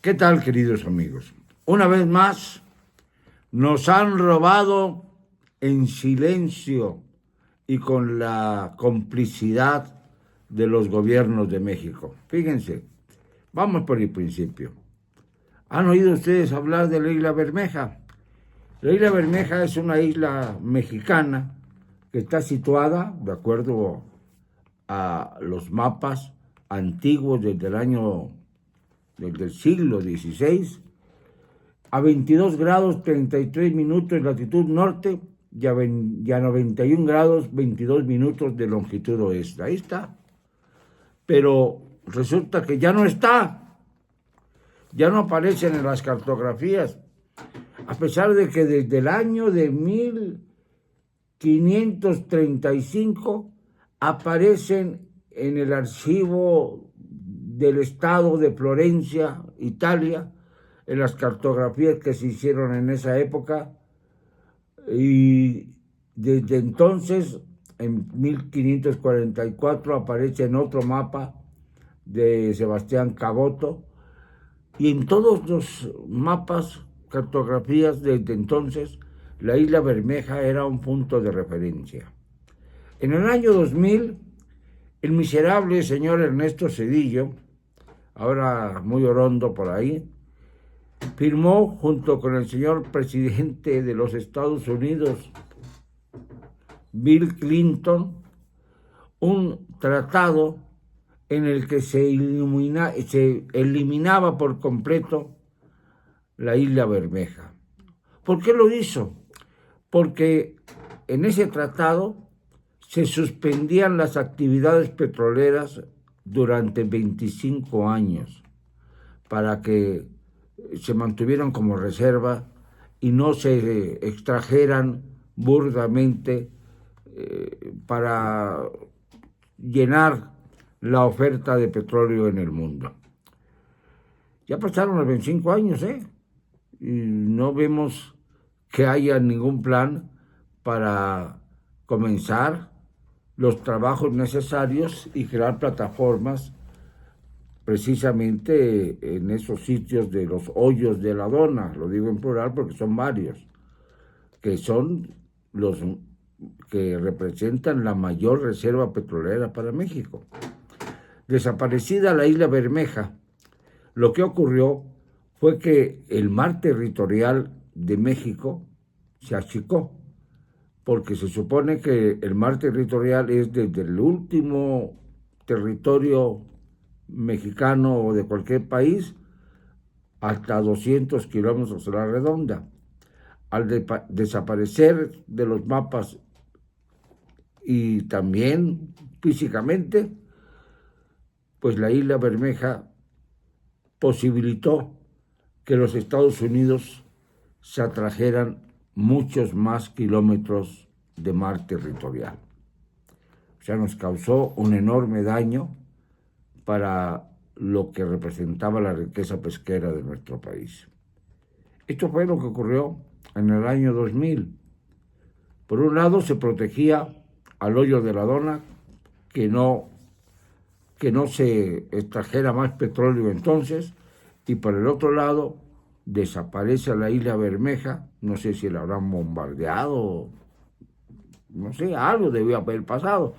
¿Qué tal, queridos amigos? Una vez más, nos han robado en silencio y con la complicidad de los gobiernos de México. Fíjense, vamos por el principio. ¿Han oído ustedes hablar de la isla Bermeja? La isla Bermeja es una isla mexicana que está situada, de acuerdo a los mapas antiguos desde el siglo XVI, a 22 grados 33 minutos de latitud norte y a 91 grados 22 minutos de longitud oeste. Ahí está. Pero resulta que ya no está, ya no aparecen en las cartografías, a pesar de que desde el año de 1535 aparecen en el archivo del estado de Florencia, Italia, en las cartografías que se hicieron en esa época, y desde entonces, en 1544, aparece en otro mapa de Sebastián Caboto, y en todos los mapas, cartografías desde entonces, la isla Bermeja era un punto de referencia. En el año 2000, el miserable señor Ernesto Zedillo, ahora muy orondo por ahí, firmó junto con el señor presidente de los Estados Unidos, Bill Clinton, un tratado en el que se eliminaba por completo la isla Bermeja. ¿Por qué lo hizo? Porque en ese tratado se suspendían las actividades petroleras durante 25 años para que se mantuvieran como reserva y no se extrajeran burdamente para llenar la oferta de petróleo en el mundo. Ya pasaron los 25 años, y no vemos que haya ningún plan para comenzar los trabajos necesarios y crear plataformas precisamente en esos sitios de los hoyos de la dona, lo digo en plural porque son varios, que son los que representan la mayor reserva petrolera para México. Desaparecida la isla Bermeja, lo que ocurrió fue que el mar territorial de México se achicó, porque se supone que el mar territorial es desde el último territorio mexicano o de cualquier país hasta 200 kilómetros a la redonda. Al desaparecer de los mapas y también físicamente, pues la isla Bermeja posibilitó que los Estados Unidos se atrajeran muchos más kilómetros de mar territorial. O sea, nos causó un enorme daño para lo que representaba la riqueza pesquera de nuestro país. Esto fue lo que ocurrió en el año 2000. Por un lado, se protegía al hoyo de la dona, que no se extrajera más petróleo entonces, y por el otro lado, desaparece la isla Bermeja. No sé si la habrán bombardeado, no sé, algo debió haber pasado,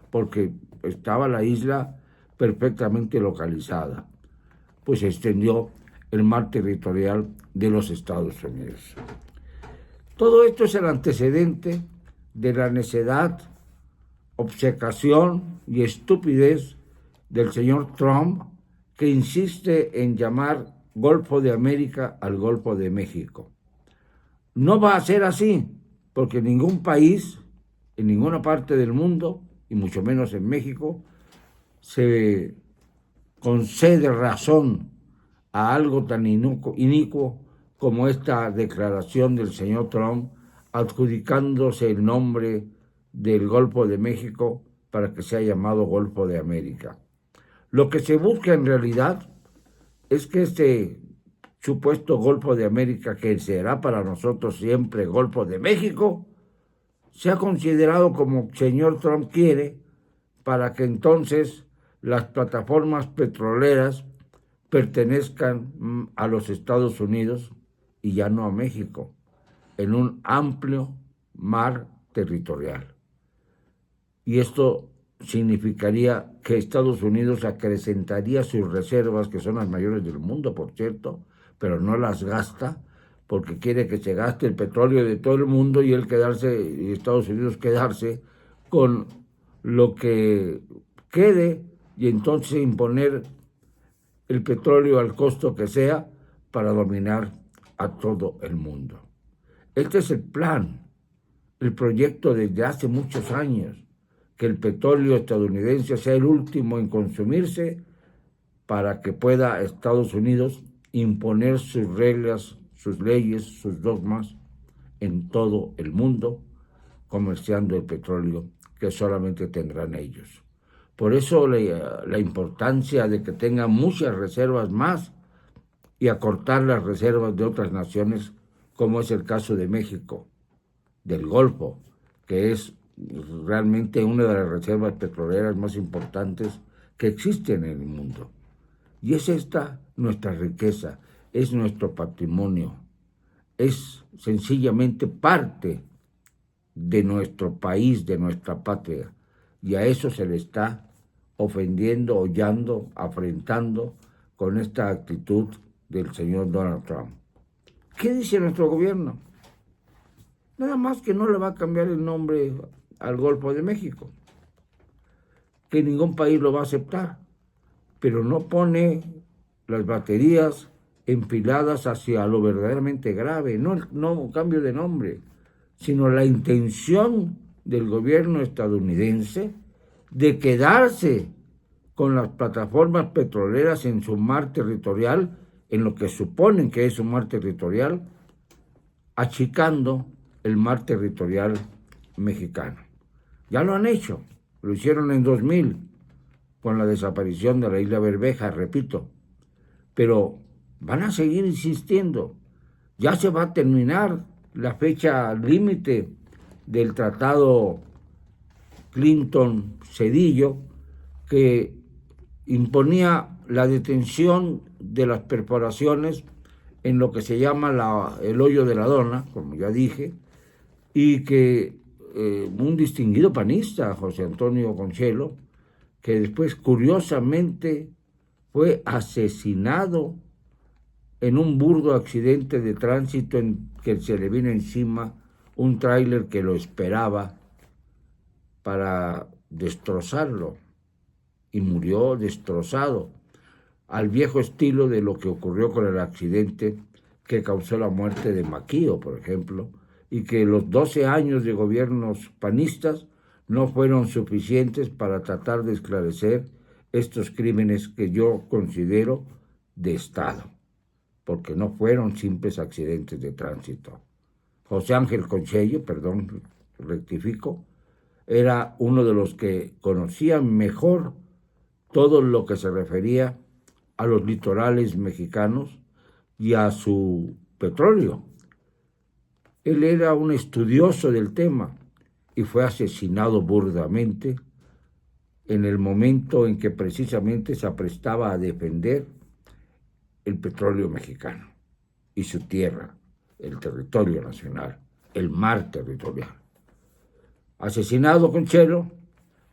porque estaba la isla perfectamente localizada, pues se extendió el mar territorial de los Estados Unidos. Todo esto es el antecedente de la necedad, obcecación y estupidez del señor Trump, que insiste en llamar Golfo de América al Golfo de México. No va a ser así, porque ningún país, en ninguna parte del mundo, y mucho menos en México, se concede razón a algo tan inicuo como esta declaración del señor Trump, adjudicándose el nombre del Golfo de México para que sea llamado Golfo de América. Lo que se busca en realidad es que este supuesto Golfo de América, que será para nosotros siempre Golfo de México, sea considerado como el señor Trump quiere, para que entonces las plataformas petroleras pertenezcan a los Estados Unidos y ya no a México, en un amplio mar territorial. Y esto significaría que Estados Unidos acrecentaría sus reservas, que son las mayores del mundo, por cierto, pero no las gasta, porque quiere que se gaste el petróleo de todo el mundo y Estados Unidos quedarse con lo que quede y entonces imponer el petróleo al costo que sea para dominar a todo el mundo. Este es el plan, el proyecto desde hace muchos años, que el petróleo estadounidense sea el último en consumirse para que pueda Estados Unidos imponer sus reglas, sus leyes, sus dogmas en todo el mundo, comerciando el petróleo que solamente tendrán ellos. Por eso la importancia de que tengan muchas reservas más y acortar las reservas de otras naciones, como es el caso de México, del Golfo, que es realmente una de las reservas petroleras más importantes que existen en el mundo. Y es esta nuestra riqueza, es nuestro patrimonio, es sencillamente parte de nuestro país, de nuestra patria. Y a eso se le está ofendiendo, hollando, afrentando con esta actitud del señor Donald Trump. ¿Qué dice nuestro gobierno? Nada más que no le va a cambiar el nombre al Golfo de México, que ningún país lo va a aceptar, pero no pone las baterías enfiladas hacia lo verdaderamente grave, no cambio de nombre, sino la intención del gobierno estadounidense de quedarse con las plataformas petroleras en su mar territorial, en lo que suponen que es su mar territorial, achicando el mar territorial mexicano. Ya lo han hecho, lo hicieron en 2000, con la desaparición de la isla Bermeja, repito, pero van a seguir insistiendo. Ya se va a terminar la fecha límite del tratado Clinton-Cedillo, que imponía la detención de las perforaciones en lo que se llama el hoyo de la Dona, como ya dije, y que un distinguido panista, José Antonio Conchelo, que después curiosamente fue asesinado en un burdo accidente de tránsito en que se le vino encima un tráiler que lo esperaba para destrozarlo, y murió destrozado, al viejo estilo de lo que ocurrió con el accidente que causó la muerte de Maquío, por ejemplo, y que los 12 años de gobiernos panistas no fueron suficientes para tratar de esclarecer estos crímenes que yo considero de Estado, porque no fueron simples accidentes de tránsito. José Ángel Consello, rectifico, era uno de los que conocía mejor todo lo que se refería a los litorales mexicanos y a su petróleo. Él era un estudioso del tema y fue asesinado burdamente en el momento en que precisamente se aprestaba a defender el petróleo mexicano y su tierra, el territorio nacional, el mar territorial. Asesinado Conchelo,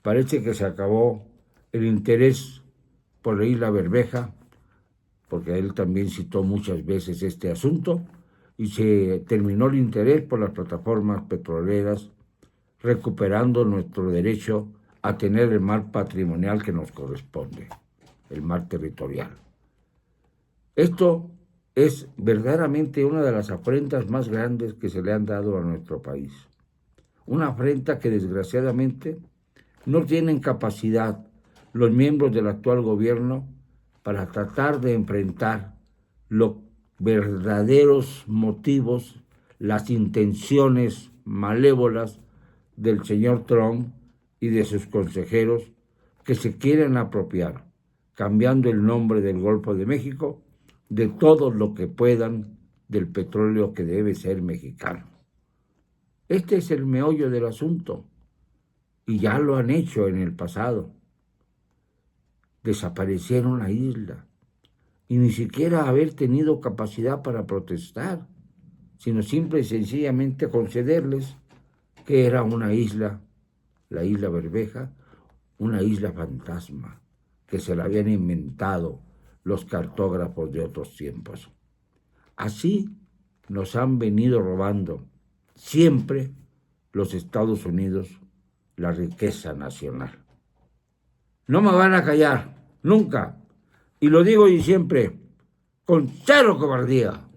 parece que se acabó el interés por la isla Bermeja, porque él también citó muchas veces este asunto, y se terminó el interés por las plataformas petroleras, recuperando nuestro derecho a tener el mar patrimonial que nos corresponde, el mar territorial. Esto es verdaderamente una de las afrentas más grandes que se le han dado a nuestro país. Una afrenta que desgraciadamente no tienen capacidad los miembros del actual gobierno para tratar de enfrentar los verdaderos motivos, las intenciones malévolas del señor Trump y de sus consejeros que se quieren apropiar, cambiando el nombre del Golfo de México, de todo lo que puedan del petróleo que debe ser mexicano. Este es el meollo del asunto, y ya lo han hecho en el pasado. Desaparecieron la isla, y ni siquiera haber tenido capacidad para protestar, sino simple y sencillamente concederles que era una isla, la isla Bermeja, una isla fantasma, que se la habían inventado los cartógrafos de otros tiempos. Así nos han venido robando siempre los Estados Unidos la riqueza nacional. No me van a callar, nunca. Y lo digo y siempre, con cero cobardía.